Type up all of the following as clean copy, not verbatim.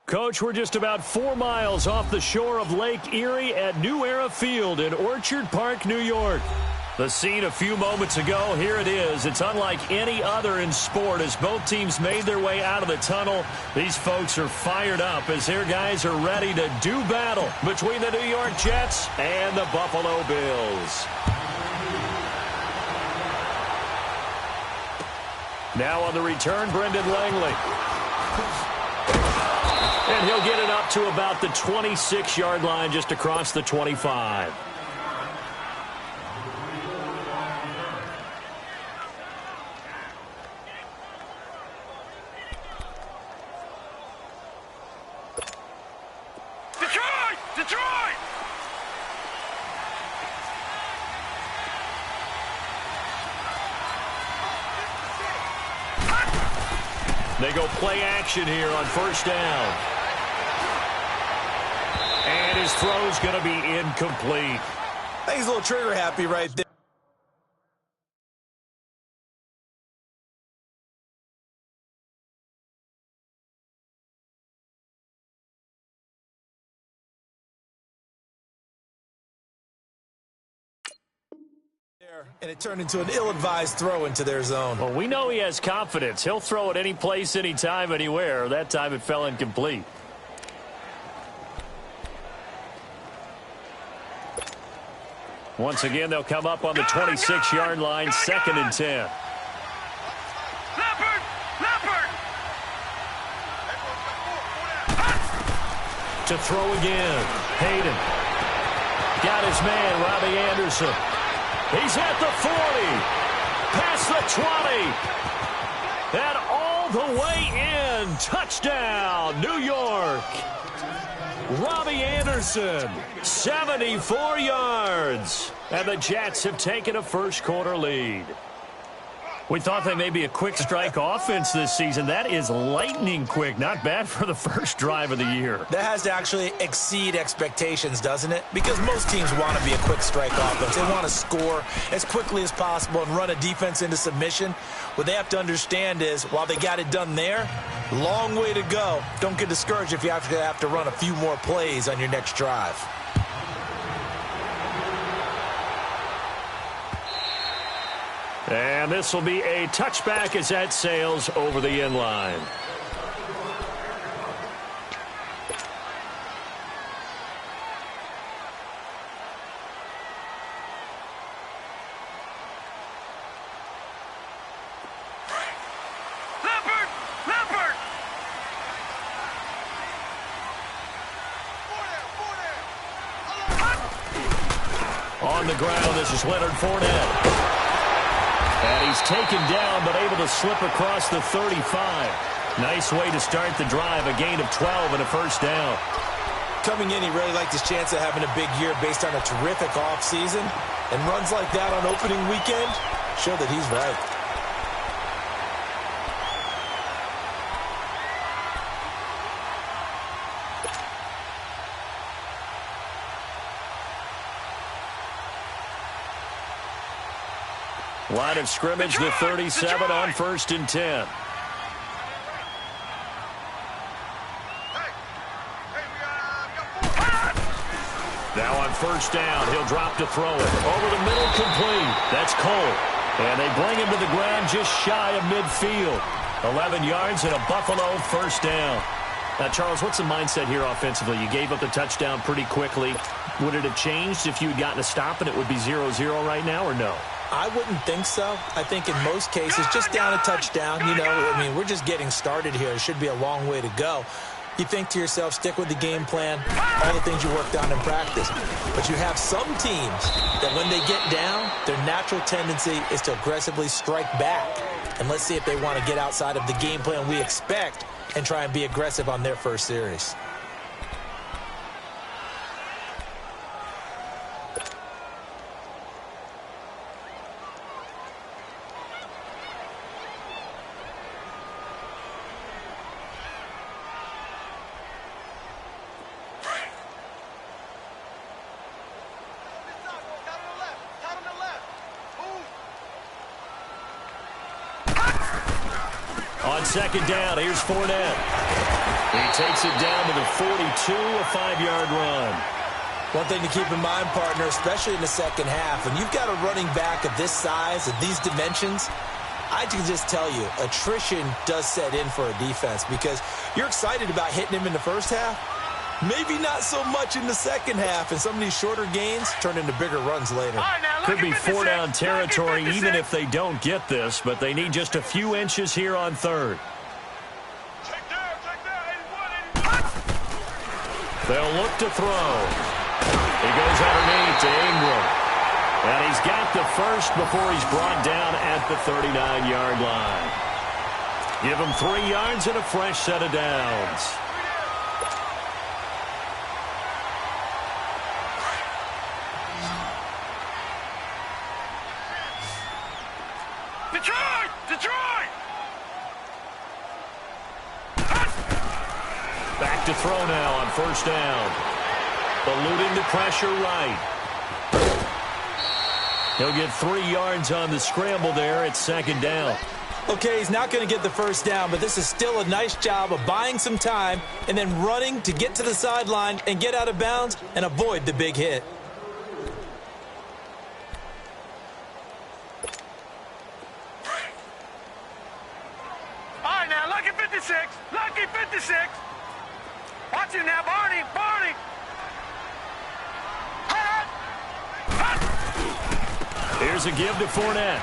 Coach, we're just about 4 miles off the shore of Lake Erie at New Era Field in Orchard Park, New York. The scene a few moments ago, here it is. It's unlike any other in sport as both teams made their way out of the tunnel. These folks are fired up as their guys are ready to do battle between the New York Jets and the Buffalo Bills. Now on the return, Brendan Langley. And he'll get it up to about the 26-yard line just across the 25. Detroit! They go play action here on first down. And his throw's going to be incomplete. I think he's a little trigger happy right there. And it turned into an ill-advised throw into their zone. Well, we know he has confidence. He'll throw it any place, anytime, anywhere. That time it fell incomplete. Once again, they'll come up on the 26-yard line, 2nd and 10. To throw again. Hayden. Got his man, Robbie Anderson. He's at the 40. Past the 20. And all the way in. Touchdown, New York. Robbie Anderson, 74 yards. And the Jets have taken a first-quarter lead. We thought they may be a quick strike offense this season. That is lightning quick. Not bad for the first drive of the year. That has to actually exceed expectations, doesn't it? Because most teams want to be a quick strike offense. They want to score as quickly as possible and run a defense into submission. What they have to understand is, while they got it done there, long way to go. Don't get discouraged if you have to run a few more plays on your next drive. And this will be a touchback as that sails over the end line. On the ground, this is Leonard Fournette. And he's taken down, but able to slip across the 35. Nice way to start the drive, a gain of 12 and a first down. Coming in, he really liked his chance of having a big year based on a terrific offseason. And runs like that on opening weekend show that he's right. Line of scrimmage, the 37 on 1st and 10. Now on first down, he'll drop to throw it. Over the middle, complete. That's Cole. And they bring him to the ground just shy of midfield. 11 yards and a Buffalo first down. Now, Charles, what's the mindset here offensively? You gave up the touchdown pretty quickly. Would it have changed if you had gotten a stop and it would be 0-0 right now, or no? I wouldn't think so. I think in most cases, just down a touchdown, you know, I mean, we're just getting started here. It should be a long way to go. You think to yourself, stick with the game plan, all the things you worked on in practice. But you have some teams that when they get down, their natural tendency is to aggressively strike back. And let's see if they want to get outside of the game plan we expect and try and be aggressive on their first series. On second down, here's Fournette. He takes it down to the 42, a 5-yard run. One thing to keep in mind, partner, especially in the second half, when you've got a running back of this size, of these dimensions, I can just tell you, attrition does set in for a defense because you're excited about hitting him in the first half. Maybe not so much in the second half, and some of these shorter gains turn into bigger runs later. Could be 4-down territory even if they don't get this, but they need just a few inches here on third. They'll look to throw. He goes underneath to Ingram. And he's got the first before he's brought down at the 39-yard line. Give him 3 yards and a fresh set of downs. Detroit! Detroit! Back to throw now on first down. Eluding the pressure right. He'll get 3 yards on the scramble there at second down. Okay, he's not going to get the first down, but this is still a nice job of buying some time and then running to get to the sideline and get out of bounds and avoid the big hit. All right, now, lucky 56. Lucky 56. Watch him now, Barney. Barney. Here's a give to Fournette.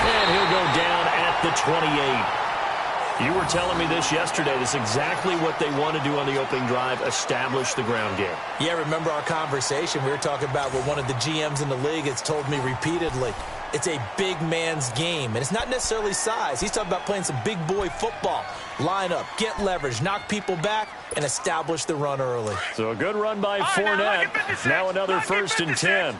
And he'll go down at the 28. You were telling me this yesterday. This is exactly what they want to do on the opening drive, establish the ground game. Yeah, remember our conversation? We were talking about what one of the GMs in the league has told me repeatedly. It's a big man's game, and it's not necessarily size. He's talking about playing some big boy football. Line up, get leverage, knock people back, and establish the run early. So a good run by Fournette. Now another 1st and 10.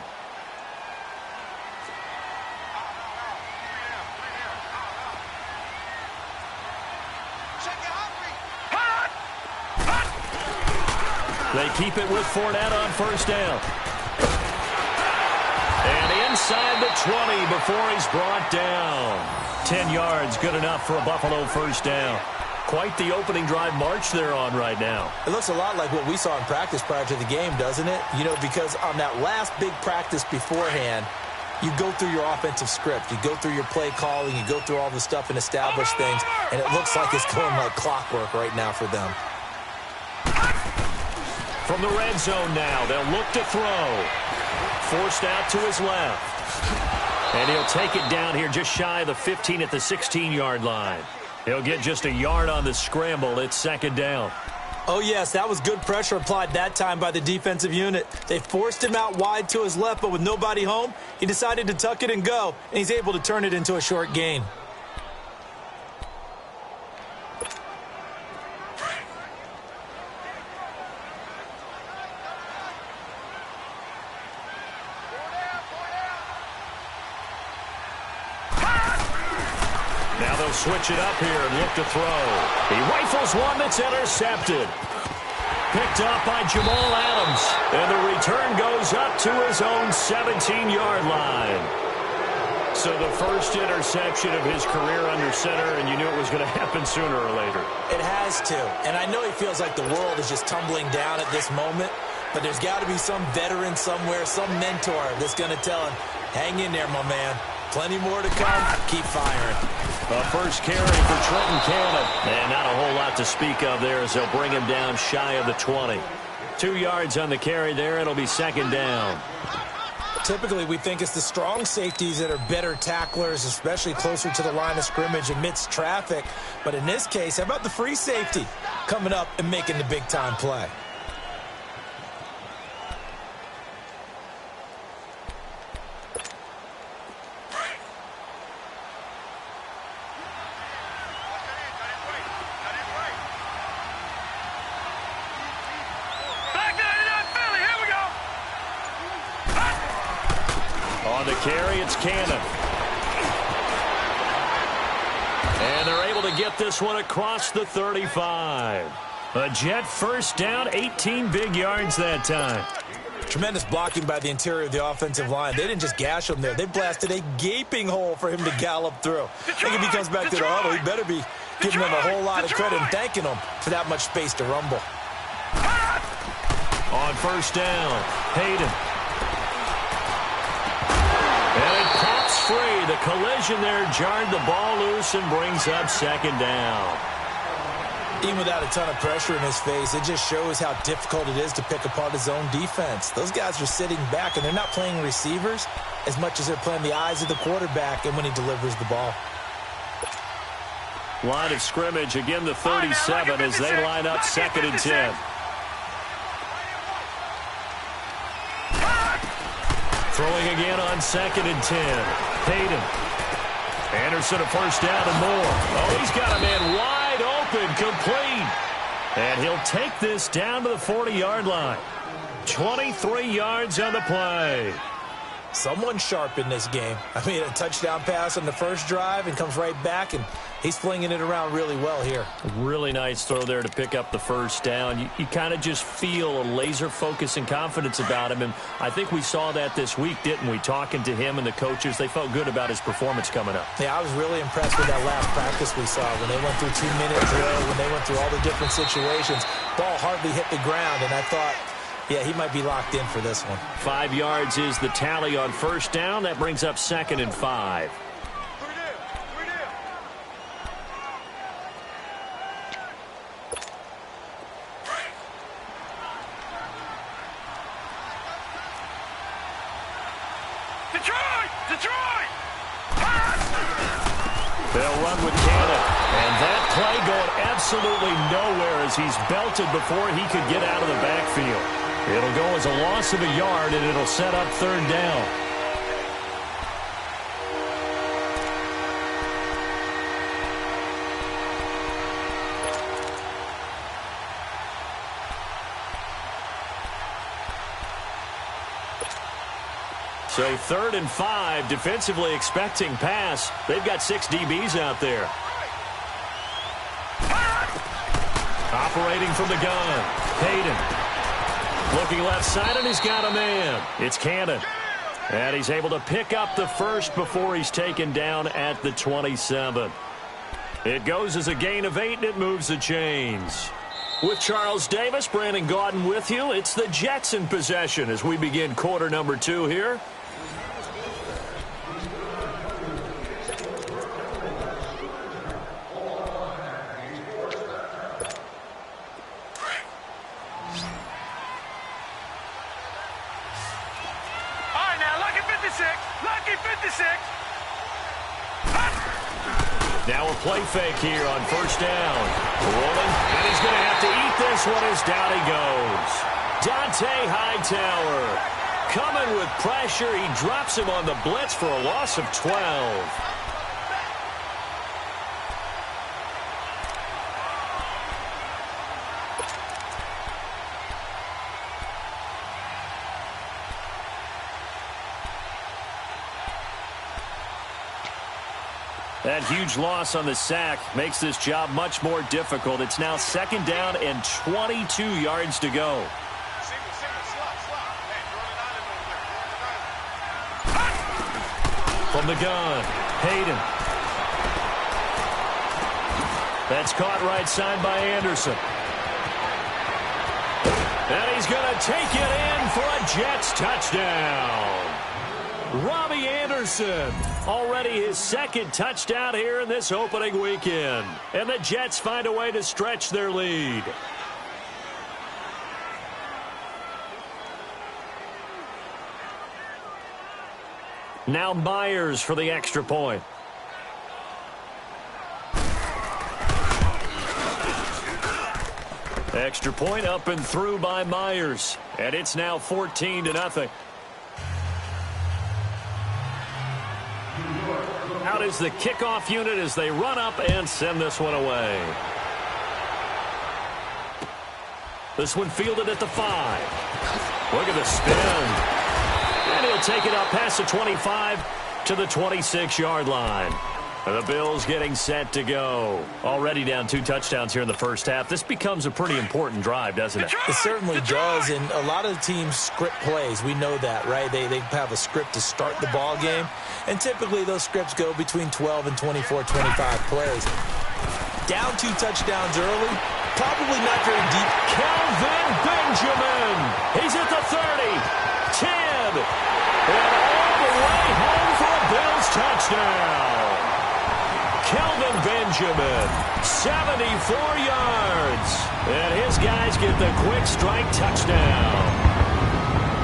They keep it with Fournette on first down. And inside the 20 before he's brought down. 10 yards, good enough for a Buffalo first down. Quite the opening drive march they're on right now. It looks a lot like what we saw in practice prior to the game, doesn't it? You know, because on that last big practice beforehand, you go through your offensive script. You go through your play calling. You go through all the stuff and establish things. And it looks like it's going like clockwork right now for them. From the red zone now, they'll look to throw. Forced out to his left. And he'll take it down here just shy of the 15 at the 16-yard line. He'll get just a yard on the scramble. It's second down. Oh, yes, that was good pressure applied that time by the defensive unit. They forced him out wide to his left, but with nobody home, he decided to tuck it and go, and he's able to turn it into a short gain. Now they'll switch it up here and look to throw. He rifles one that's intercepted. Picked up by Jamal Adams. And the return goes up to his own 17-yard line. So the first interception of his career under center, and you knew it was going to happen sooner or later. It has to. And I know he feels like the world is just tumbling down at this moment, but there's got to be some veteran somewhere, some mentor that's going to tell him, hang in there, my man. Plenty more to come. Keep firing. A first carry for Trenton Cannon. And not a whole lot to speak of there as they'll bring him down shy of the 20. 2 yards on the carry there. It'll be second down. Typically, we think it's the strong safeties that are better tacklers, especially closer to the line of scrimmage amidst traffic. But in this case, how about the free safety coming up and making the big-time play? On the carry, it's Cannon. And they're able to get this one across the 35. A Jet first down, 18 big yards that time. Tremendous blocking by the interior of the offensive line. They didn't just gash him there. They blasted a gaping hole for him to gallop through. I think if he comes back to the huddle, he better be giving them a whole lot of credit and thanking them for that much space to rumble. On first down, Hayden. And it pops free. The collision there jarred the ball loose and brings up second down. Even without a ton of pressure in his face, it just shows how difficult it is to pick apart his own defense. Those guys are sitting back, and they're not playing receivers as much as they're playing the eyes of the quarterback and when he delivers the ball. Line of scrimmage, again the 37 as they line up second and 10. Throwing again on second and 10. Hayden. Anderson a first down and more. Oh, he's got a man wide open, complete. And he'll take this down to the 40-yard line. 23 yards on the play. Someone sharp in this game. I mean, a touchdown pass on the first drive and comes right back, and he's flinging it around really well here. Really nice throw there to pick up the first down. You kind of just feel a laser focus and confidence about him, and I think we saw that this week, didn't we? Talking to him and the coaches, they felt good about his performance coming up. Yeah, I was really impressed with that last practice we saw when they went through 2-minute drill, when they went through all the different situations. Ball hardly hit the ground, and I thought, yeah, he might be locked in for this one. 5 yards is the tally on first down. That brings up second and 5. Detroit! They'll run with Cannon. And that play going absolutely nowhere as he's belted before he could get out of the backfield. It'll go as a loss of a yard, and it'll set up third down. So third and 5, defensively expecting pass. They've got 6 DBs out there. Operating from the gun, Hayden. Looking left side, and he's got a man. It's Cannon. And he's able to pick up the first before he's taken down at the 27. It goes as a gain of 8, and it moves the chains. With Charles Davis, Brandon Gaudin with you. It's the Jets in possession as we begin quarter number 2 here. Now a play fake here on first down. Rolling, and he's going to have to eat this one as down he goes. Dante Hightower coming with pressure. He drops him on the blitz for a loss of 12. That huge loss on the sack makes this job much more difficult. It's now second down and 22 yards to go. From the gun, Hayden. That's caught right side by Anderson. And he's going to take it in for a Jets touchdown. Robbie Anderson, already his second touchdown here in this opening weekend. And the Jets find a way to stretch their lead. Now Myers for the extra point. Extra point up and through by Myers. And it's now 14-0. Out is the kickoff unit as they run up and send this one away. This one fielded at the 5. Look at the spin. And he'll take it up past the 25 to the 26-yard line. And the Bills getting set to go. Already down 2 touchdowns here in the first half. This becomes a pretty important drive, doesn't it? It certainly does, and a lot of teams script plays. We know that, right? They have a script to start the ball game, and typically those scripts go between 12 and 24, 25 plays. Down 2 touchdowns early. Probably not very deep. Kelvin Benjamin. He's at the 30, 10, and all the way home for a Bills touchdown. Kelvin Benjamin, 74 yards. And his guys get the quick strike touchdown.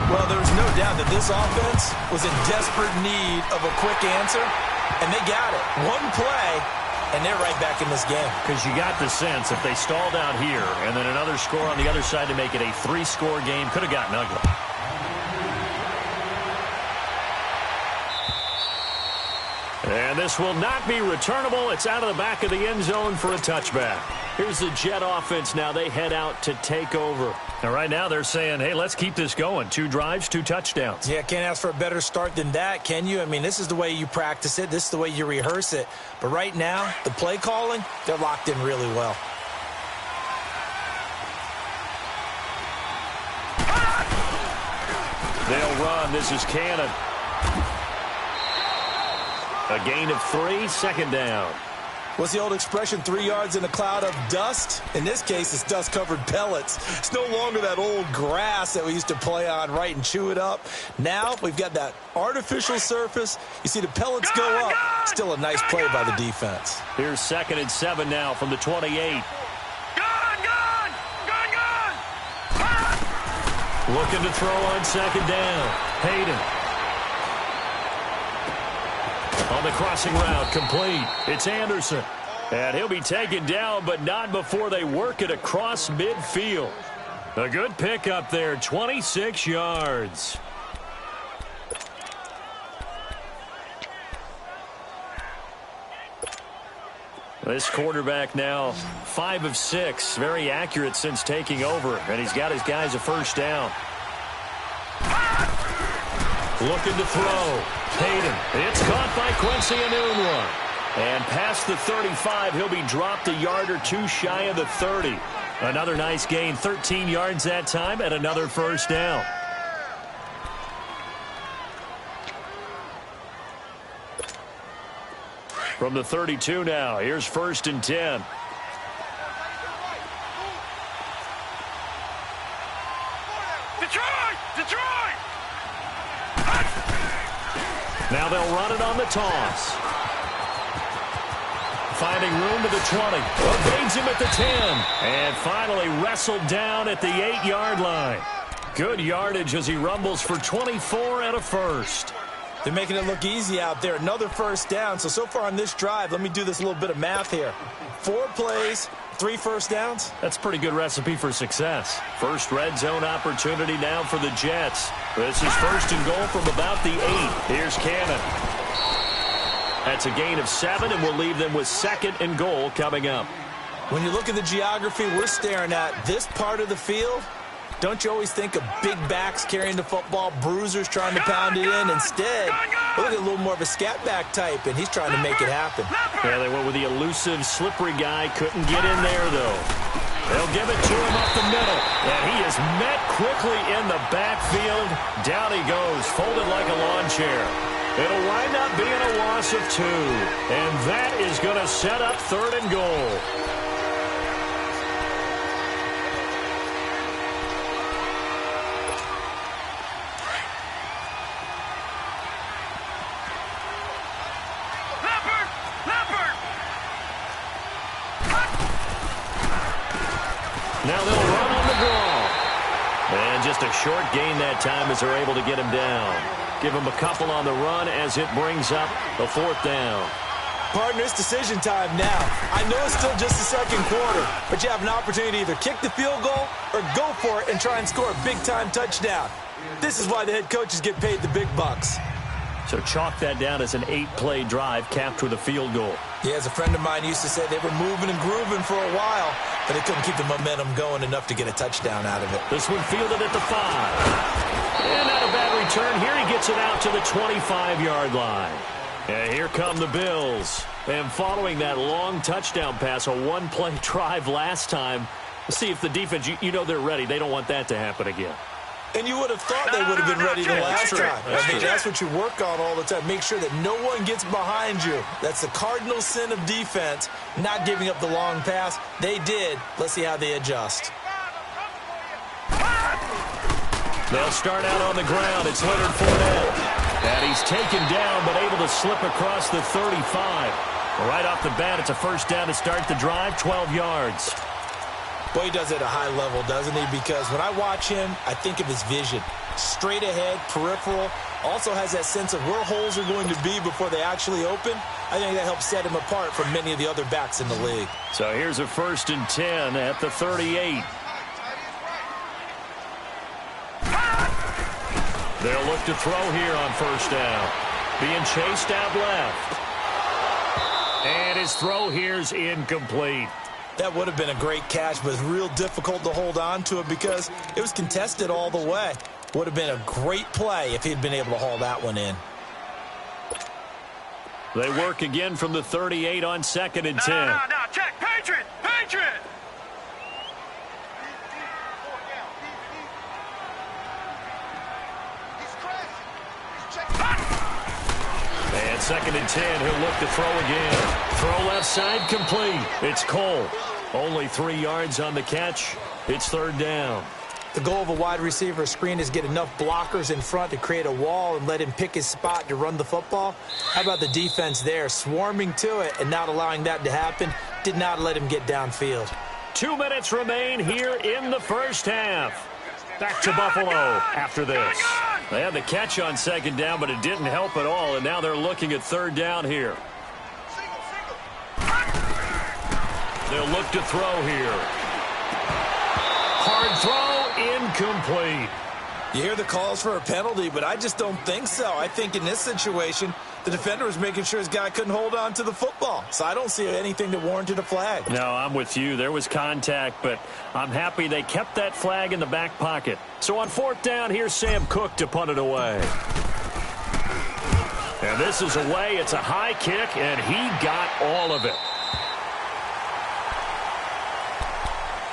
Well, there's no doubt that this offense was in desperate need of a quick answer, and they got it. One play, and they're right back in this game. Because you got the sense if they stalled out here and then another score on the other side to make it a 3-score game, could have gotten ugly. And this will not be returnable. It's out of the back of the end zone for a touchback. Here's the Jet offense now. They head out to take over. And right now they're saying, hey, let's keep this going. 2 drives, 2 touchdowns. Yeah, can't ask for a better start than that, can you? I mean, this is the way you practice it. This is the way you rehearse it. But right now, the play calling, they're locked in really well. They'll run. This is Cannon. A gain of 3, second down. What's the old expression, 3 yards in a cloud of dust? In this case, it's dust-covered pellets. It's no longer that old grass that we used to play on, right, and chew it up. Now we've got that artificial surface. You see the pellets go up. Still a nice play by the defense. Here's 2nd and 7 now from the 28. Looking to throw on 2nd down. Hayden. On the crossing route, complete. It's Anderson. And he'll be taken down, but not before they work it across midfield. A good pickup there, 26 yards. This quarterback now 5 of 6. Very accurate since taking over. And he's got his guys a first down. Looking to throw. Hayden. It's caught by Quincy Enunwa. And past the 35, he'll be dropped a yard or 2 shy of the 30. Another nice gain, 13 yards that time, and another first down. From the 32 now, here's 1st and 10. Detroit! Now they'll run it on the toss. Finding room to the 20. Evades him at the 10. And finally wrestled down at the 8-yard line. Good yardage as he rumbles for 24 and a first. They're making it look easy out there. Another first down. So far on this drive, let me do this little bit of math here. 4 plays, 3 first downs. That's a pretty good recipe for success. First red zone opportunity now for the Jets. This is 1st and goal from about the 8. Here's Cannon. That's a gain of 7, and we'll leave them with 2nd and goal coming up. When you look at the geography we're staring at, this part of the field, don't you always think of big backs carrying the football, bruisers trying to pound it in? Instead, look at a little more of a scat back type, and he's trying to make it happen. Yeah, they went with the elusive, slippery guy. Couldn't get in there, though. They'll give it to him up the middle. And he is met quickly in the backfield. Down he goes, folded like a lawn chair. It'll wind up being a loss of 2. And that is going to set up 3rd and goal. Now they'll run on the draw. And just a short gain that time as they're able to get him down. Give him a couple on the run as it brings up the 4th down. Partner, it's decision time now. I know it's still just the 2nd quarter, but you have an opportunity to either kick the field goal or go for it and try and score a big-time touchdown. This is why the head coaches get paid the big bucks. So chalk that down as an 8-play drive capped with a field goal. Yeah, as a friend of mine used to say, they were moving and grooving for a while, but they couldn't keep the momentum going enough to get a touchdown out of it. This one fielded at the 5. And not a bad return. Here he gets it out to the 25-yard line. And here come the Bills. And following that long touchdown pass, a 1-play drive last time, let's see if the defense, you know they're ready. They don't want that to happen again. And you would have thought they would have been ready the last time. I mean, that's what you work on all the time. Make sure that no one gets behind you. That's the cardinal sin of defense, not giving up the long pass. They did. Let's see how they adjust. They'll start out on the ground. It's Leonard Fournette. And he's taken down, but able to slip across the 35. Right off the bat, it's a first down to start the drive, 12 yards. Boy, he does it at a high level, doesn't he? Because when I watch him, I think of his vision. Straight ahead, peripheral. Also has that sense of where holes are going to be before they actually open. I think that helps set him apart from many of the other backs in the league. So here's a 1st and 10 at the 38. They'll look to throw here on first down. Being chased out left. And his throw here's incomplete. That would have been a great catch, but it's real difficult to hold on to it because it was contested all the way. Would have been a great play if he'd been able to haul that one in. They work again from the 38 on 2nd and 10. No, check. Patriot! And 2nd and 10, he'll look to throw again. Throw left side, complete. It's Cole. Only 3 yards on the catch. It's 3rd down. The goal of a wide receiver screen is get enough blockers in front to create a wall and let him pick his spot to run the football. How about the defense there, swarming to it and not allowing that to happen? Did not let him get downfield. 2 minutes remain here in the first half. Back to Buffalo after this. They had the catch on 2nd down, but it didn't help at all, and now they're looking at 3rd down here. They'll look to throw here. Hard throw, incomplete. You hear the calls for a penalty, but I just don't think so. I think in this situation, the defender was making sure his guy couldn't hold on to the football. So I don't see anything that warranted a flag. No, I'm with you. There was contact, but I'm happy they kept that flag in the back pocket. So on 4th down, here's Sam Cook to punt it away. And this is away. It's a high kick, and he got all of it.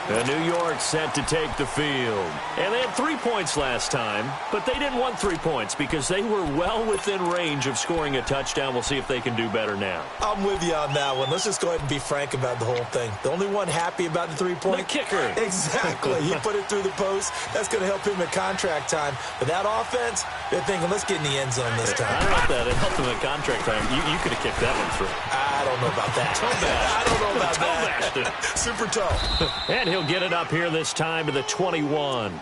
And New York set to take the field. And they had 3 points last time, but they didn't want 3 points because they were well within range of scoring a touchdown. We'll see if they can do better now. I'm with you on that one. Let's just go ahead and be frank about the whole thing. The only one happy about the 3-point? The kicker. Exactly. He put it through the post. That's going to help him at contract time. But that offense, they're thinking, let's get in the end zone this time. I don't know if that helped him at contract time. You could have kicked that one through. I don't know about that. I don't know about that. Super tough. And he'll get it up here this time to the 21.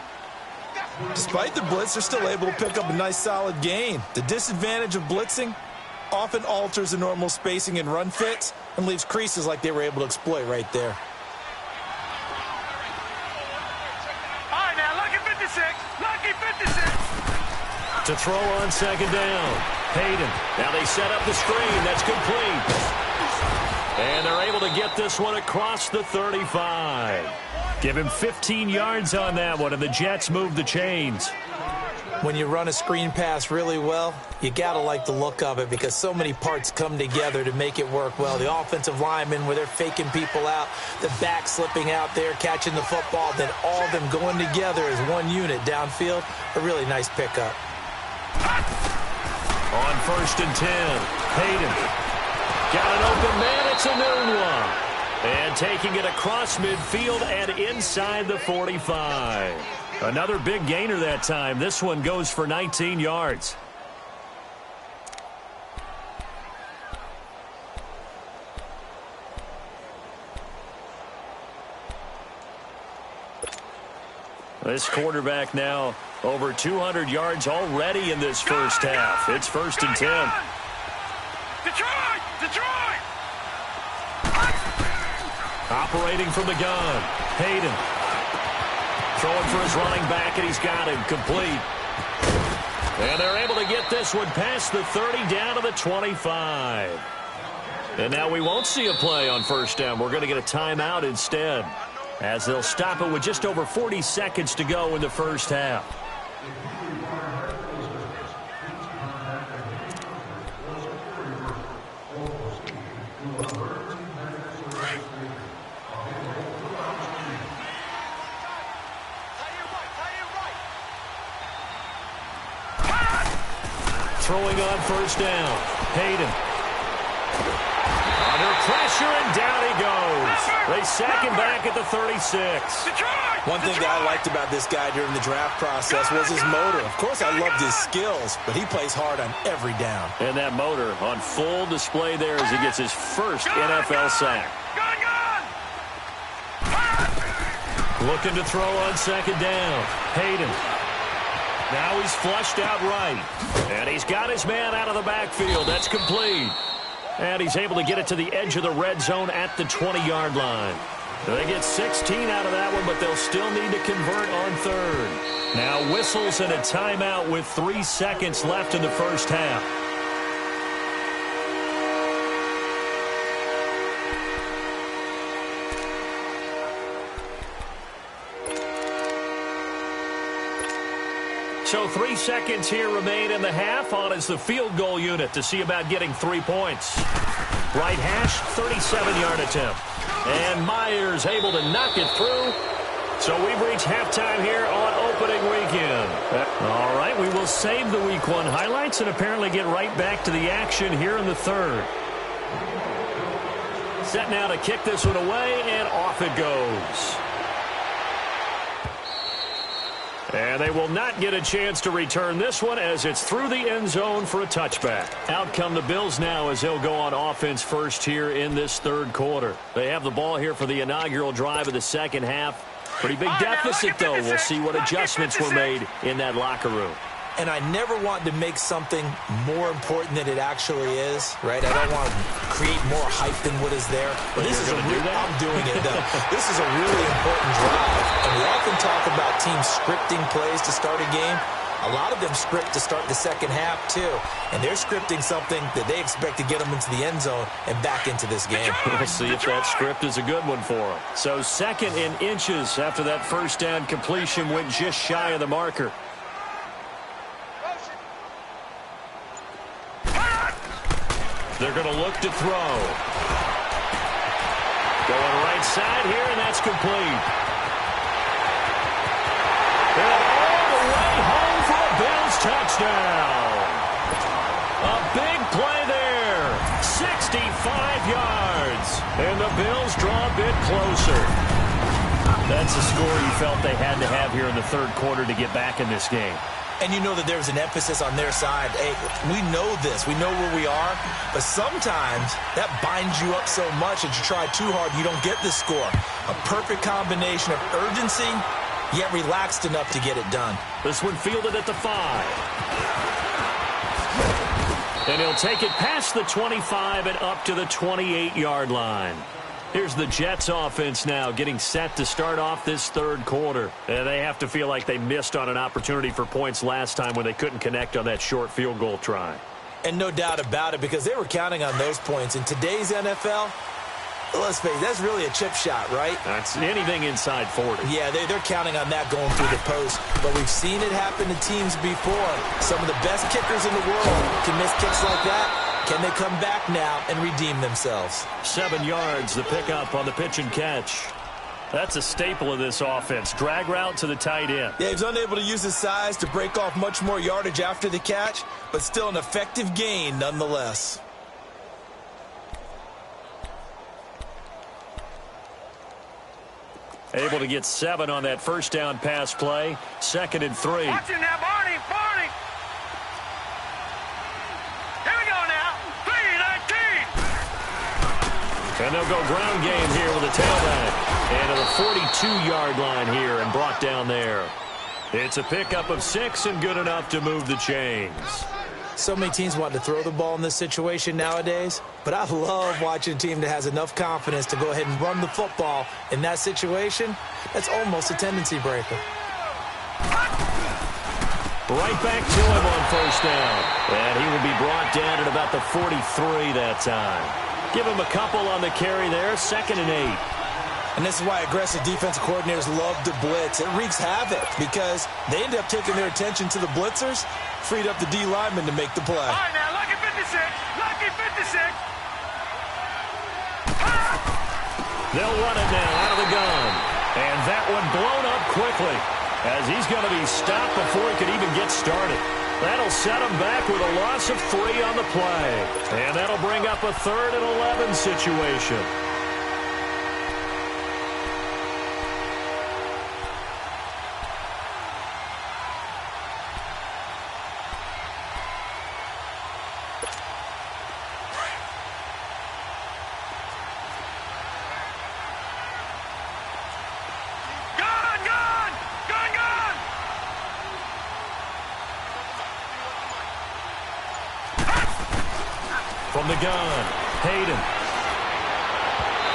Despite the blitz, they're still able to pick up a nice solid gain. The disadvantage of blitzing often alters the normal spacing and run fits and leaves creases like they were able to exploit right there. All right, now, lucky 56. Lucky 56. To throw on 2nd down. Hayden. Now they set up the screen. That's complete. And they're able to get this one across the 35. Give him 15 yards on that one, and the Jets move the chains. When you run a screen pass really well, you got to like the look of it because so many parts come together to make it work well. The offensive linemen, where they're faking people out, the back slipping out there, catching the football, then all of them going together as one unit downfield. A really nice pickup. On 1st and 10, Hayden. Got an open man. It's a new one. And taking it across midfield and inside the 45. Another big gainer that time. This one goes for 19 yards. This quarterback now over 200 yards already in this first half. It's 1st and 10. Detroit! Operating from the gun. Hayden. Throwing for his running back, and he's got him complete. And they're able to get this one past the 30 down to the 25. And now we won't see a play on 1st down. We're going to get a timeout instead, as they'll stop it with just over 40 seconds to go in the first half. throwing on first down. Hayden. Under pressure, and down he goes. They sack him back at the 36. One thing that I liked about this guy during the draft process was his motor. Of course, I loved his skills, but he plays hard on every down. And that motor on full display there as he gets his first NFL sack. Looking to throw on second down. Hayden. Now he's flushed out right. And he's got his man out of the backfield. That's complete. And he's able to get it to the edge of the red zone at the 20-yard line. They get 16 out of that one, but they'll still need to convert on third. Now whistles and a timeout with 3 seconds left in the first half. So 3 seconds here remain in the half. On is the field goal unit to see about getting 3 points. Right hash, 37-yard attempt. And Myers able to knock it through. So we've reached halftime here on opening weekend. All right, we will save the Week 1 highlights and apparently get right back to the action here in the third. Set now to kick this one away, and off it goes. And they will not get a chance to return this one as it's through the end zone for a touchback. Out come the Bills now as they'll go on offense first here in this third quarter. They have the ball here for the inaugural drive of the second half. Pretty big deficit, though. We'll see what adjustments were made in that locker room. And I never want to make something more important than it actually is, right? I don't want to create more hype than what is there. But this is I'm doing it, though. This is a really important drive. And we often talk about teams scripting plays to start a game. A lot of them script to start the second half, too. And they're scripting something that they expect to get them into the end zone and back into this game. We'll see if that script is a good one for them. So second in inches after that first down completion went just shy of the marker. They're going to look to throw. Going right side here, and that's complete. And all the way home for a Bills touchdown. A big play there. 65 yards. And the Bills draw a bit closer. That's the score you felt they had to have here in the third quarter to get back in this game. And you know that there's an emphasis on their side. Hey, we know this. We know where we are. But sometimes that binds you up so much that you try too hard, you don't get the score. A perfect combination of urgency, yet relaxed enough to get it done. This one fielded at the 5. And he'll take it past the 25 and up to the 28-yard line. Here's the Jets offense now getting set to start off this third quarter. And they have to feel like they missed on an opportunity for points last time when they couldn't connect on that short field goal try. And no doubt about it, because they were counting on those points. In today's NFL, let's face it, that's really a chip shot, right? That's anything inside 40. Yeah, they're counting on that going through the post. But we've seen it happen to teams before. Some of the best kickers in the world can miss kicks like that. Can they come back now and redeem themselves? 7 yards, the pickup on the pitch and catch. That's a staple of this offense. Drag route to the tight end. Yeah, he's unable to use his size to break off much more yardage after the catch, but still an effective gain nonetheless. Able to get 7 on that first down pass play. 2nd and 3. Watch it now, Barney. Barney. Here we go now. 3-19. And they'll go ground game here with a tailback. And to the 42-yard line here and brought down there. It's a pickup of 6 and good enough to move the chains. So many teams want to throw the ball in this situation nowadays, but I love watching a team that has enough confidence to go ahead and run the football in that situation. That's almost a tendency breaker. Right back to him on first down. And he will be brought down at about the 43 that time. Give him a couple on the carry there, 2nd and 8. And this is why aggressive defensive coordinators love to blitz. It wreaks havoc because they end up taking their attention to the blitzers, freed up the D lineman to make the play. All right, now, lucky 56. Lucky 56. They'll run it now out of the gun. And that one blown up quickly as he's going to be stopped before he could even get started. That'll set them back with a loss of 3 on the play. And that'll bring up a 3rd and 11 situation. From the gun, Hayden.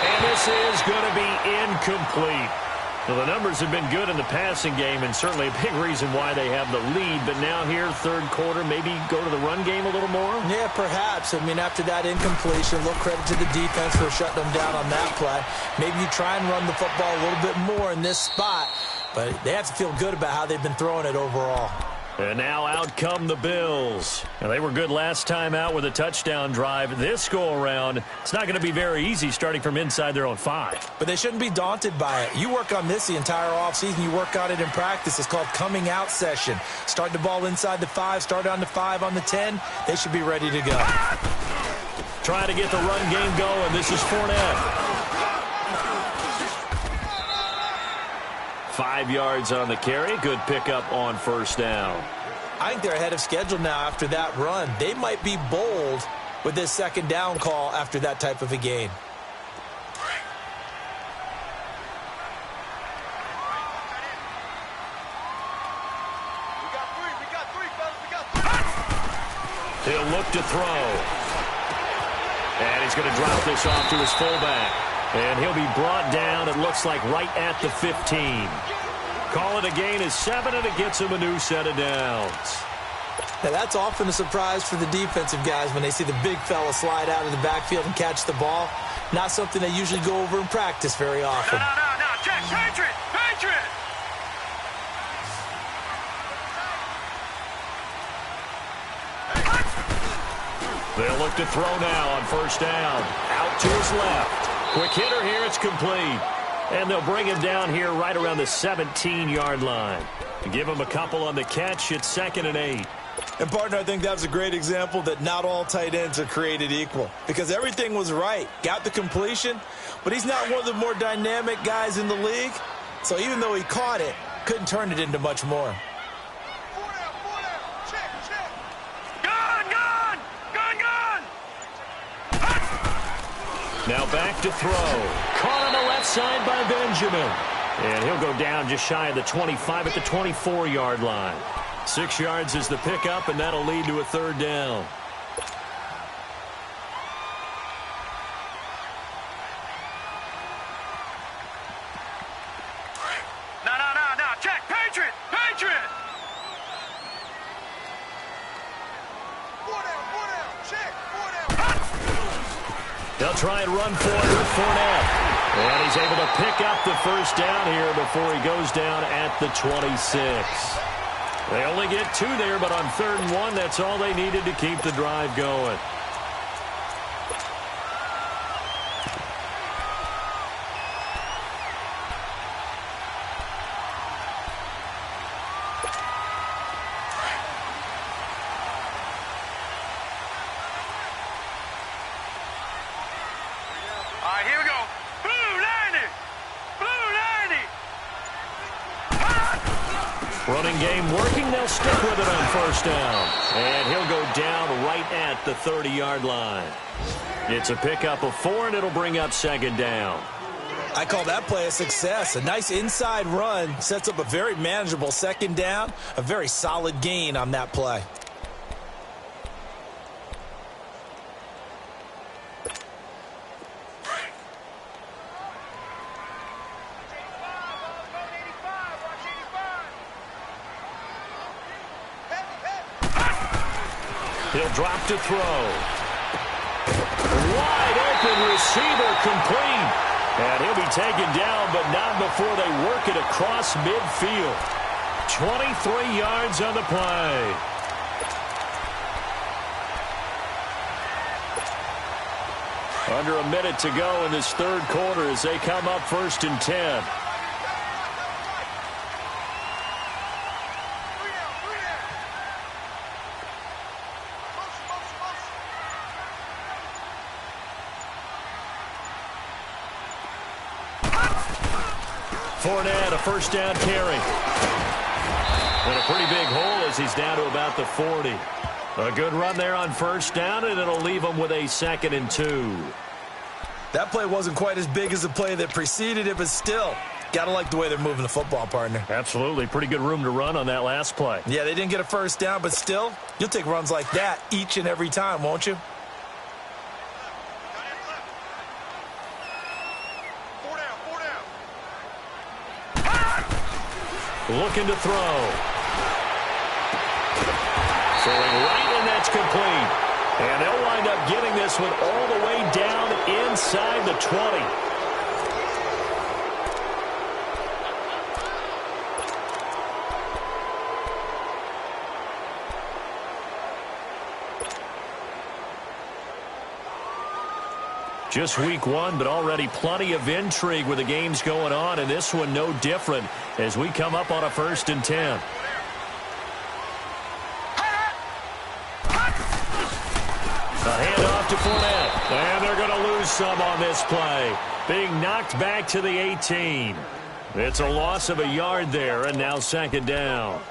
And this is going to be incomplete. Well, the numbers have been good in the passing game and certainly a big reason why they have the lead. But now here, third quarter, maybe go to the run game a little more? Yeah, perhaps. I mean, after that incompletion, a little credit to the defense for shutting them down on that play. Maybe you try and run the football a little bit more in this spot. But they have to feel good about how they've been throwing it overall. And now out come the Bills. Now, they were good last time out with a touchdown drive. This go-around, it's not going to be very easy starting from inside their own 5. But they shouldn't be daunted by it. You work on this the entire offseason. You work on it in practice. It's called coming out session. Start the ball inside the 5, start on the 5, on the 10. They should be ready to go. Trying to get the run game going. This is Fournette. 5 yards on the carry. Good pickup on first down. I think they're ahead of schedule now after that run. They might be bold with this second down call after that type of a gain. He'll look to throw. And he's going to drop this off to his fullback. And he'll be brought down, it looks like, right at the 15. Call it a gain of 7, and it gets him a new set of downs. Now, that's often a surprise for the defensive guys when they see the big fella slide out of the backfield and catch the ball. Not something they usually go over in practice very often. No. Check. Patriot. They'll look to throw now on first down. Out to his left. Quick hitter here, it's complete. And they'll bring him down here right around the 17-yard line. Give him a couple on the catch. It's 2nd and 8. And, partner, I think that was a great example that not all tight ends are created equal. Because everything was right. Got the completion, but he's not one of the more dynamic guys in the league. So even though he caught it, couldn't turn it into much more. Now back to throw. Caught on the left side by Benjamin. And he'll go down just shy of the 25 at the 24-yard line. 6 yards is the pickup, and that'll lead to a 3rd down. No. Check. Patriot. They'll try and run for it with Fournette. And he's able to pick up the first down here before he goes down at the 26. They only get 2 there, but on 3rd and 1, that's all they needed to keep the drive going. Running game working. They'll stick with it on first down. And he'll go down right at the 30-yard line. It's a pickup of 4, and it'll bring up 2nd down. I call that play a success. A nice inside run sets up a very manageable 2nd down. A very solid gain on that play. He'll drop to throw. Wide open receiver complete. And he'll be taken down, but not before they work it across midfield. 23 yards on the play. Under a minute to go in this 3rd quarter as they come up 1st and 10. Fournette, a first down carry. And a pretty big hole as he's down to about the 40. A good run there on first down, and it'll leave him with a 2nd and 2. That play wasn't quite as big as the play that preceded it, but still, gotta like the way they're moving the football, partner. Absolutely. Pretty good room to run on that last play. Yeah, they didn't get a first down, but still, you'll take runs like that each and every time, won't you? Looking to throw. Throwing right, and that's complete. And they'll wind up getting this one all the way down inside the 20. Just week 1, but already plenty of intrigue with the games going on, and this one no different as we come up on a 1st and 10. A handoff to Fournette, and they're going to lose some on this play. Being knocked back to the 18. It's a loss of a yard there, and now 2nd down.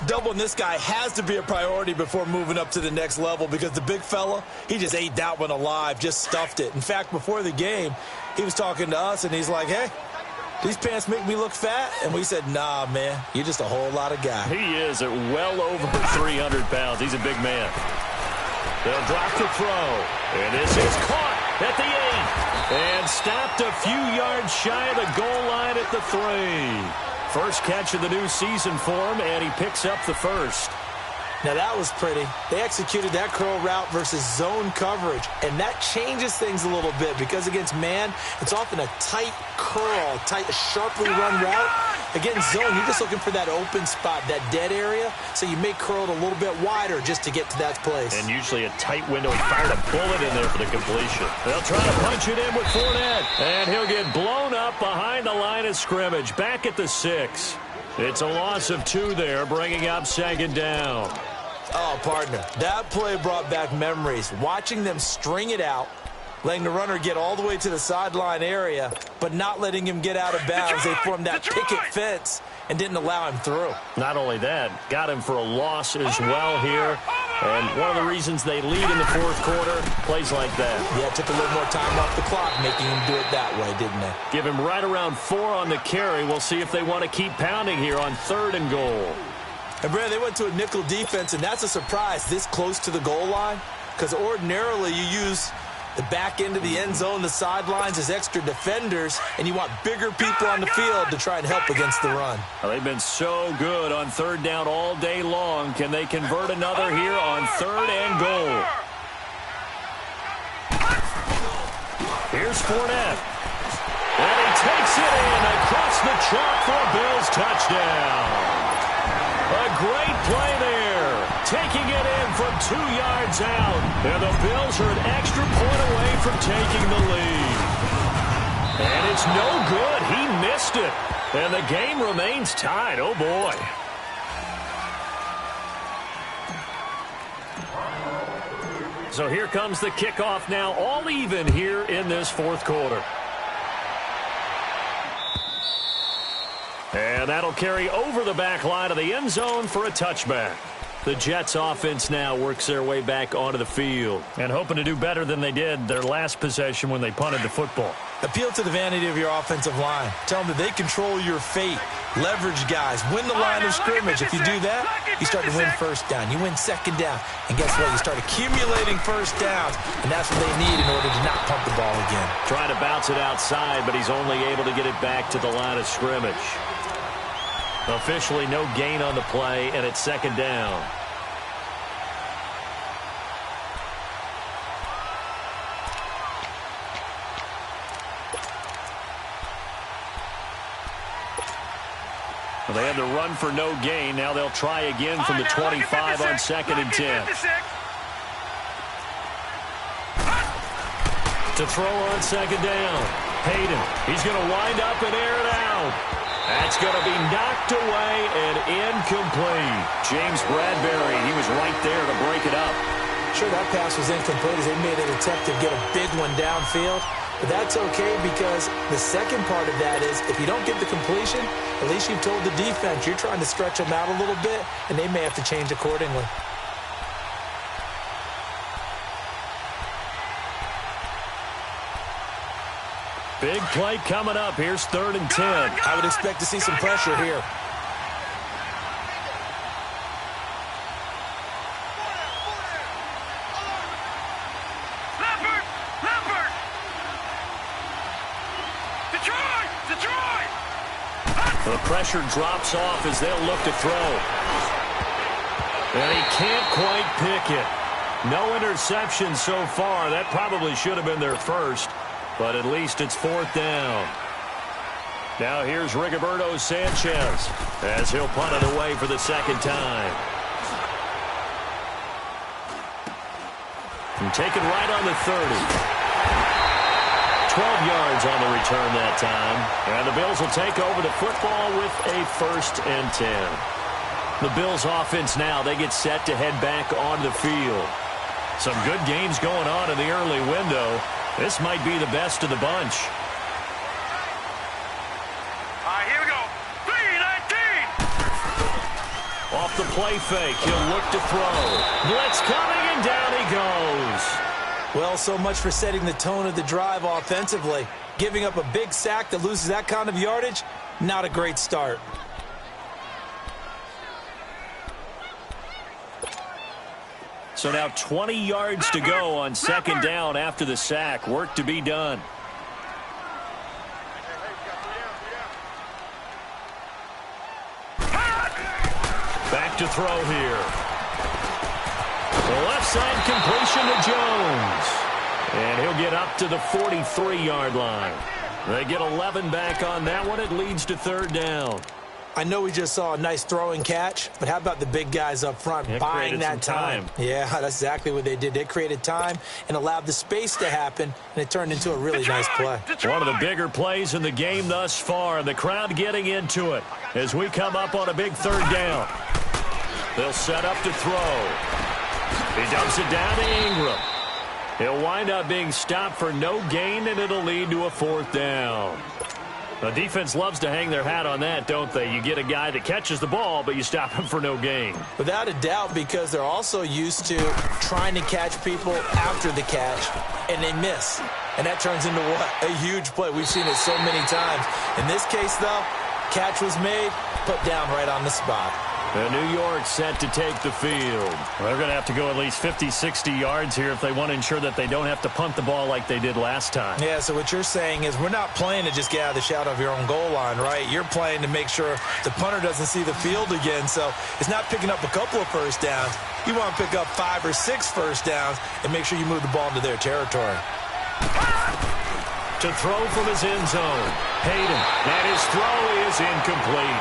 Doubling this guy has to be a priority before moving up to the next level because the big fella, he just ate that one alive, just stuffed it. In fact, before the game, he was talking to us, and he's like, hey, these pants make me look fat? And we said, nah, man, you're just a whole lot of guy. He is at well over 300 pounds. He's a big man. They'll drop the throw, and this is caught at the 8 and stopped a few yards shy of the goal line at the 3. First catch of the new season for him, and he picks up the 1st. Now, that was pretty. They executed that curl route versus zone coverage, and that changes things a little bit because against man, it's often a tight curl, sharply run route. Against zone, you're just looking for that open spot, that dead area, so you may curl it a little bit wider just to get to that place. And usually a tight window. He fired a bullet in there for the completion. They'll try to punch it in with Fournette, and he'll get blown up behind the line of scrimmage, back at the 6. It's a loss of 2 there, bringing up 2nd down. Oh, partner, that play brought back memories. Watching them string it out, letting the runner get all the way to the sideline area, but not letting him get out of bounds. They formed that picket fence and didn't allow him through. Not only that, got him for a loss as well here. And one of the reasons they lead in the 4th quarter, plays like that. Yeah, took a little more time off the clock, making him do it that way, didn't they? Give him right around 4 on the carry. We'll see if they want to keep pounding here on 3rd and goal. And, Brad, they went to a nickel defense, and that's a surprise this close to the goal line because ordinarily you use the back end of the end zone, the sidelines as extra defenders, and you want bigger people on the field to try and help against the run. Well, they've been so good on 3rd down all day long. Can they convert another here on 3rd and goal? Here's Fournette. And he takes it in across the chalk for a Bills touchdown. A great play there, taking it in from 2 yards out. And the Bills are an extra point away from taking the lead. And it's no good. He missed it. And the game remains tied. Oh, boy. So here comes the kickoff now, all even here in this 4th quarter. And that'll carry over the back line of the end zone for a touchback. The Jets offense now works their way back onto the field and hoping to do better than they did their last possession when they punted the football. Appeal to the vanity of your offensive line. Tell them that they control your fate. Leverage guys. Win the line of scrimmage. If you do that, you start to win 1st down. You win 2nd down. And guess what? You start accumulating 1st downs. And that's what they need in order to not pump the ball again. Trying to bounce it outside, but he's only able to get it back to the line of scrimmage. Officially no gain on the play, and it's 2nd down. Well, they had the run for no gain. Now they'll try again from the 25 on 2nd and 10. To throw on 2nd down. Hayden, he's going to wind up and air it out. That's going to be knocked away and incomplete. James Bradbury, he was right there to break it up. Sure, that pass was incomplete as they made an attempt to get a big one downfield. But that's okay because the second part of that is if you don't get the completion, at least you've told the defense you're trying to stretch them out a little bit, and they may have to change accordingly. Big play coming up. Here's 3rd and 10. I would expect to see some pressure here. The pressure drops off as they'll look to throw. And he can't quite pick it. No interception so far. That probably should have been their first, but at least it's 4th down. Now here's Rigoberto Sanchez as he'll punt it away for the second time. And taken right on the 30. 12 yards on the return that time. And the Bills will take over the football with a 1st and 10. The Bills offense now, they get set to head back onto the field. Some good games going on in the early window. This might be the best of the bunch. All right, here we go. 3-19. Off the play fake, he'll look to throw. Blitz coming, and down he goes. Well, so much for setting the tone of the drive offensively. Giving up a big sack that loses that kind of yardage, not a great start. So now 20 yards to go on 2nd down after the sack. Work to be done. Back to throw here. The left side completion to Jones. And he'll get up to the 43-yard line. They get 11 back on that one. It leads to 3rd down. I know we just saw a nice throwing catch, but how about the big guys up front buying that time? Yeah, that's exactly what they did. They created time and allowed the space to happen, and it turned into a really nice play. One of the bigger plays in the game thus far. The crowd getting into it as we come up on a big 3rd down. They'll set up to throw. He dumps it down to Ingram. He'll wind up being stopped for no gain, and it'll lead to a 4th down. The defense loves to hang their hat on that, don't they? You get a guy that catches the ball, but you stop him for no gain. Without a doubt, because they're also used to trying to catch people after the catch, and they miss. And that turns into what? A huge play. We've seen it so many times. In this case, though, catch was made, put down right on the spot. And New York set to take the field. They're going to have to go at least 50, 60 yards here if they want to ensure that they don't have to punt the ball like they did last time. Yeah, so what you're saying is we're not playing to just get out of the shadow of your own goal line, right? You're playing to make sure the punter doesn't see the field again. So it's not picking up a couple of first downs. You want to pick up 5 or 6 first downs and make sure you move the ball into their territory. To throw from his end zone. Hayden, and his throw is incomplete.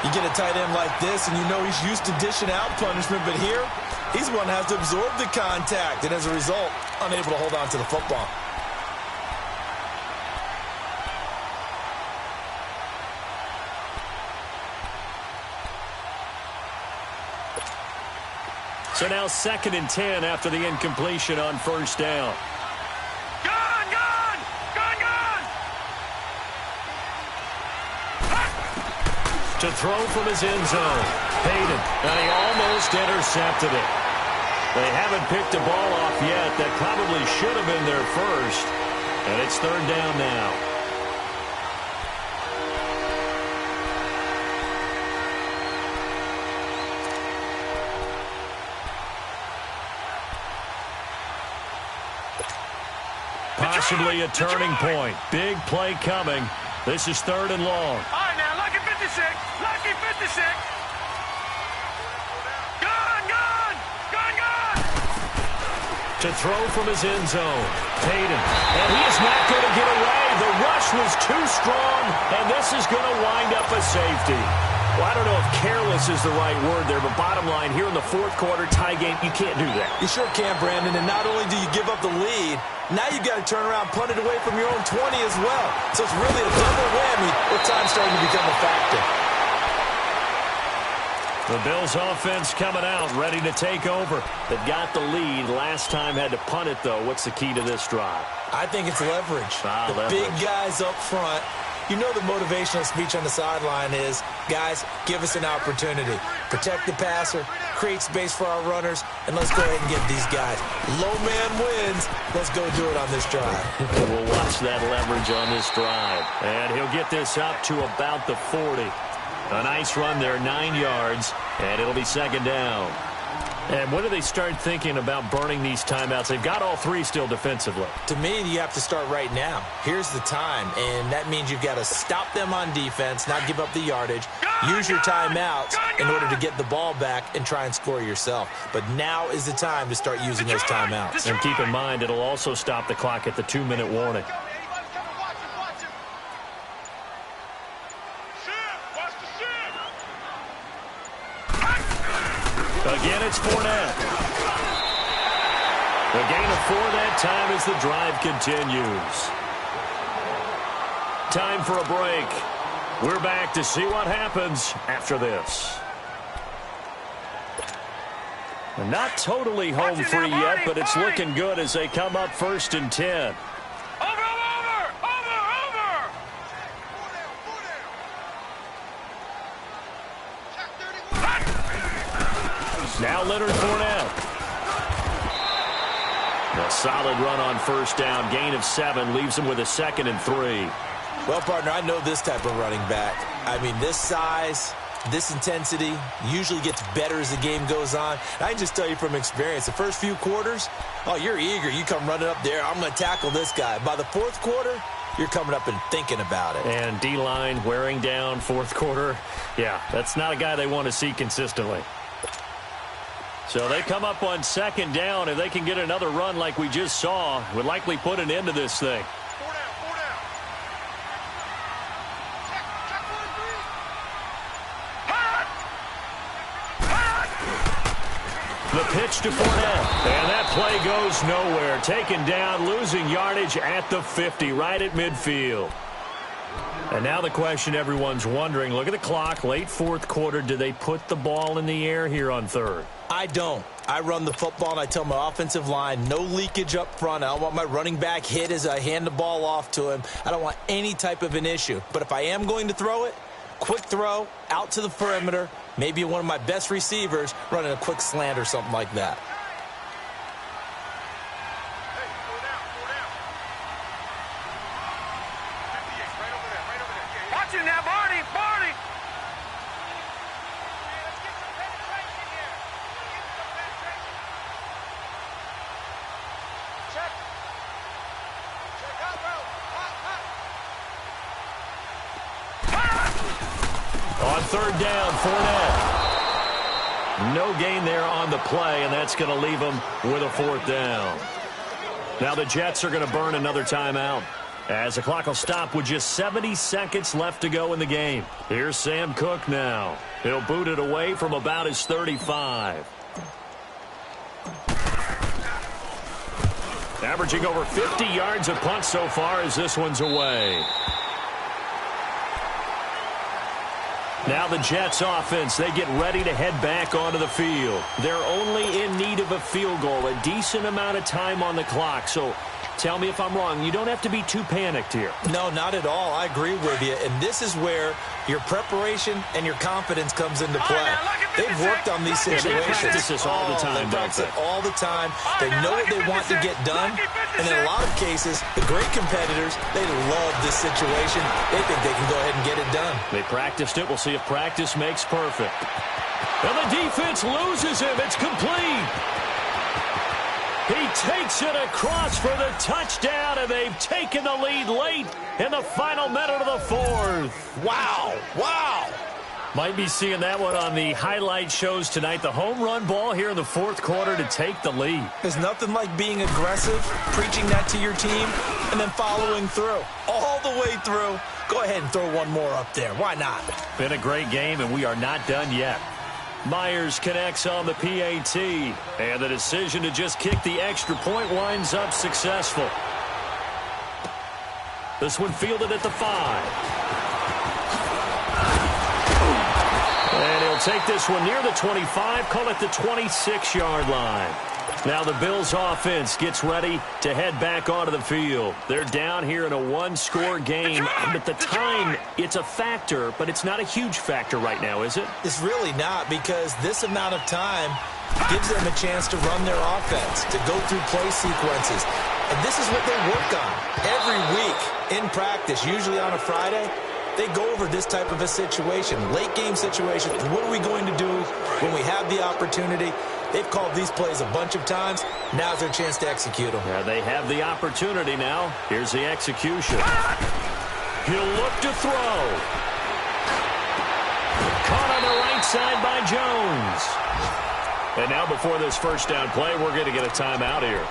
You get a tight end like this, and you know he's used to dishing out punishment, but here, he's one that has to absorb the contact, and as a result, unable to hold on to the football. So now 2nd and 10 after the incompletion on 1st down. To throw from his end zone. Hayden, and he almost intercepted it. They haven't picked the ball off yet. That probably should have been their first. And it's 3rd down now. Possibly a turning point. Big play coming. This is 3rd and long. All right, now, lucky 56. Lucky 56. Gun. To throw from his end zone. Hayden. And he is not going to get away. The rush was too strong, and this is going to wind up a safety. Well, I don't know if careless is the right word there, but bottom line, here in the 4th quarter tie game, you can't do that. You sure can, Brandon, and not only do you give up the lead, now you've got to turn around, punt it away from your own 20 as well. So it's really a double whammy with time starting to become a factor. The Bills offense coming out, ready to take over. They've got the lead. Last time had to punt it, though. What's the key to this drive? I think it's leverage. Big guys up front. You know the motivational speech on the sideline is, guys, give us an opportunity. Protect the passer, create space for our runners, and let's go ahead and get these guys. Low man wins. Let's go do it on this drive. We'll watch that leverage on this drive. And he'll get this up to about the 40. A nice run there, 9 yards, and it'll be second down. And when do they start thinking about burning these timeouts? They've got all three still defensively. To me, you have to start right now. Here's the time, and that means you've got to stop them on defense, not give up the yardage, use your timeouts in order to get the ball back and try and score yourself. But now is the time to start using those timeouts. And keep in mind, it'll also stop the clock at the 2-minute warning. Again, it's Fournette. The gain of 4 that time as the drive continues. Time for a break. We're back to see what happens after this. Not totally home free yet, but it's looking good as they come up 1st and 10. Now Leonard Fournette. A solid run on 1st down. Gain of 7 leaves him with a 2nd and 3. Well, partner, I know this type of running back. I mean, this size, this intensity usually gets better as the game goes on. I can just tell you from experience, the first few quarters, oh, you're eager. You come running up there. I'm going to tackle this guy. By the 4th quarter, you're coming up and thinking about it. And D-line wearing down 4th quarter. Yeah, that's not a guy they want to see consistently. So they come up on 2nd down. If they can get another run like we just saw, would likely put an end to this thing. The pitch to Fournette. And that play goes nowhere. Taken down, losing yardage at the 50, right at midfield. And now the question everyone's wondering, look at the clock, late 4th quarter. Do they put the ball in the air here on 3rd? I don't. I run the football, and I tell my offensive line, no leakage up front. I don't want my running back hit as I hand the ball off to him. I don't want any type of an issue. But if I am going to throw it, quick throw, out to the perimeter, maybe one of my best receivers running a quick slant or something like that. Watch it now, Barney! Barney! On 3rd down, Fournette. No gain there on the play, and that's going to leave him with a 4th down. Now the Jets are going to burn another timeout, as the clock will stop with just 70 seconds left to go in the game. Here's Sam Cook now. He'll boot it away from about his 35. Averaging over 50 yards a punt so far as this one's away. Now the Jets offense, they get ready to head back onto the field. They're only in need of a field goal, a decent amount of time on the clock. So tell me if I'm wrong. You don't have to be too panicked here. No, not at all. I agree with you. And this is where your preparation and your confidence comes into play. They've worked on these situations. They practice this all the time, they practice it all the time. They know what they want to get done. And in a lot of cases, the great competitors, they love this situation. They think they can go ahead and get it done. They practiced it. We'll see if practice makes perfect. And the defense loses him. It's complete. He takes it across for the touchdown, and they've taken the lead late in the final minute of the 4th. Wow. Wow. Might be seeing that one on the highlight shows tonight. The home run ball here in the 4th quarter to take the lead. There's nothing like being aggressive, preaching that to your team, and then following through. All the way through. Go ahead and throw one more up there. Why not? Been a great game, and we are not done yet. Myers connects on the PAT, and the decision to just kick the extra point winds up successful. This one fielded at the 5. And he'll take this one near the 25, call it the 26-yard line. Now the Bills offense gets ready to head back onto the field. They're down here in a one-score game. At the time, it's a factor, but it's not a huge factor right now, is it? It's really not, because this amount of time gives them a chance to run their offense, to go through play sequences. And this is what they work on every week in practice, usually on a Friday. They go over this type of a situation, late game situation. What are we going to do when we have the opportunity? They've called these plays a bunch of times. Now's their chance to execute them. Yeah, they have the opportunity now. Here's the execution. He'll look to throw. Caught on the right side by Jones. And now before this first down play, we're going to get a timeout here,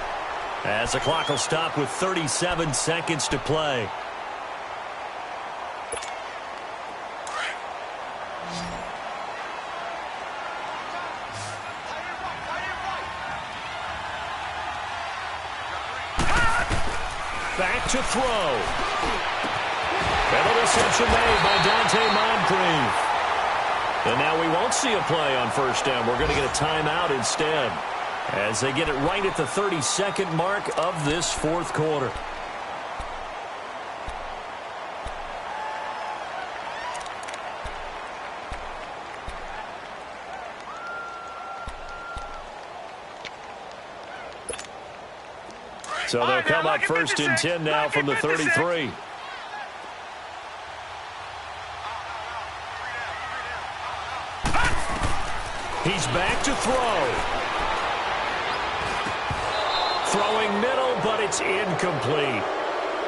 as the clock will stop with 37 seconds to play. Back to throw. And a reception made by Dante Moncrief. And now we won't see a play on first down. We're going to get a timeout instead, as they get it right at the 32nd mark of this fourth quarter. So they'll come up first and 10 now from the 33. He's back to throw. Throwing middle, but it's incomplete.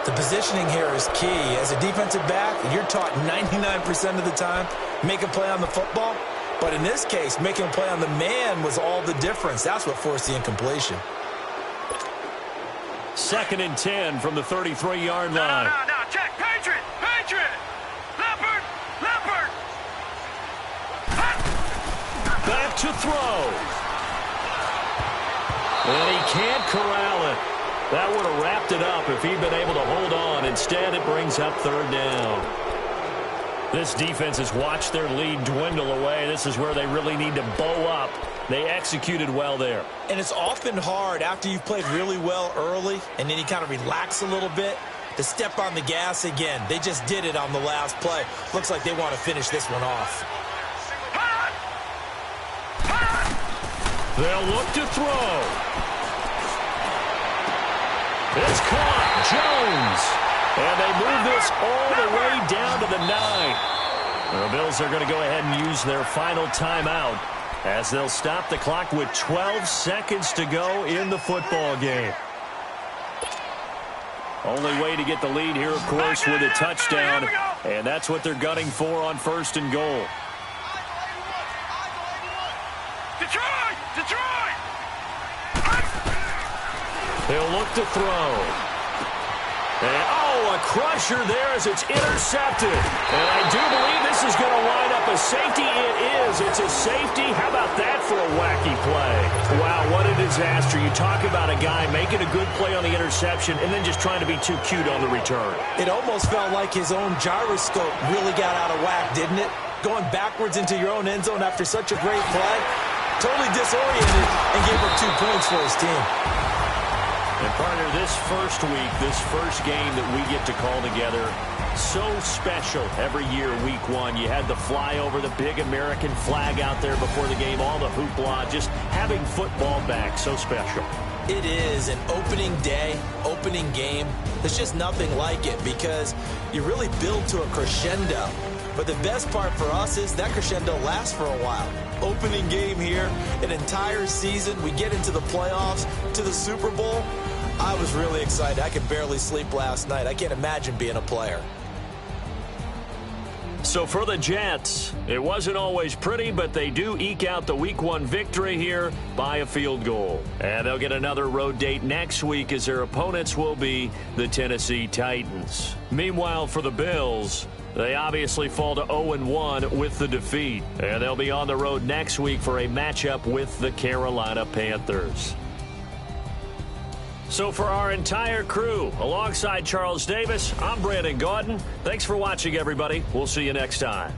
The positioning here is key. As a defensive back, you're taught 99% of the time, make a play on the football. But in this case, making a play on the man was all the difference. That's what forced the incompletion. Second and 10 from the 33-yard line. No, check. Patriot. Leopard. Back to throw. And he can't corral it. That would have wrapped it up if he'd been able to hold on. Instead, it brings up third down. This defense has watched their lead dwindle away. This is where they really need to bow up. They executed well there. And it's often hard after you've played really well early and then you kind of relax a little bit to step on the gas again. They just did it on the last play. Looks like they want to finish this one off. They'll look to throw. It's caught. Jones. And they move this all the way down to the 9. The Bills are going to go ahead and use their final timeout, as they'll stop the clock with 12 seconds to go in the football game. Only way to get the lead here, of course, with a touchdown, and that's what they're gunning for on first and goal. Detroit! They'll look to throw. And, a crusher there as it's intercepted. And I do believe this is going to line up a safety. It is. It's a safety. How about that for a wacky play? Wow, what a disaster. You talk about a guy making a good play on the interception and then just trying to be too cute on the return. It almost felt like his own gyroscope really got out of whack, didn't it? Going backwards into your own end zone after such a great play. Totally disoriented and gave up 2 points for his team. And partner, this first week, this first game that we get to call together, so special every year, week 1. You had the flyover, the big American flag out there before the game, all the hoopla, just having football back, so special. It is an opening day, opening game. There's just nothing like it because you really build to a crescendo. But the best part for us is that crescendo lasts for a while. Opening game here, an entire season. We get into the playoffs, to the Super Bowl. I was really excited. I could barely sleep last night. I can't imagine being a player. So for the Jets, it wasn't always pretty, but they do eke out the Week 1 victory here by a field goal. And they'll get another road date next week as their opponents will be the Tennessee Titans. Meanwhile, for the Bills, they obviously fall to 0-1 with the defeat. And they'll be on the road next week for a matchup with the Carolina Panthers. So for our entire crew, alongside Charles Davis, I'm Brandon Gaudin. Thanks for watching, everybody. We'll see you next time.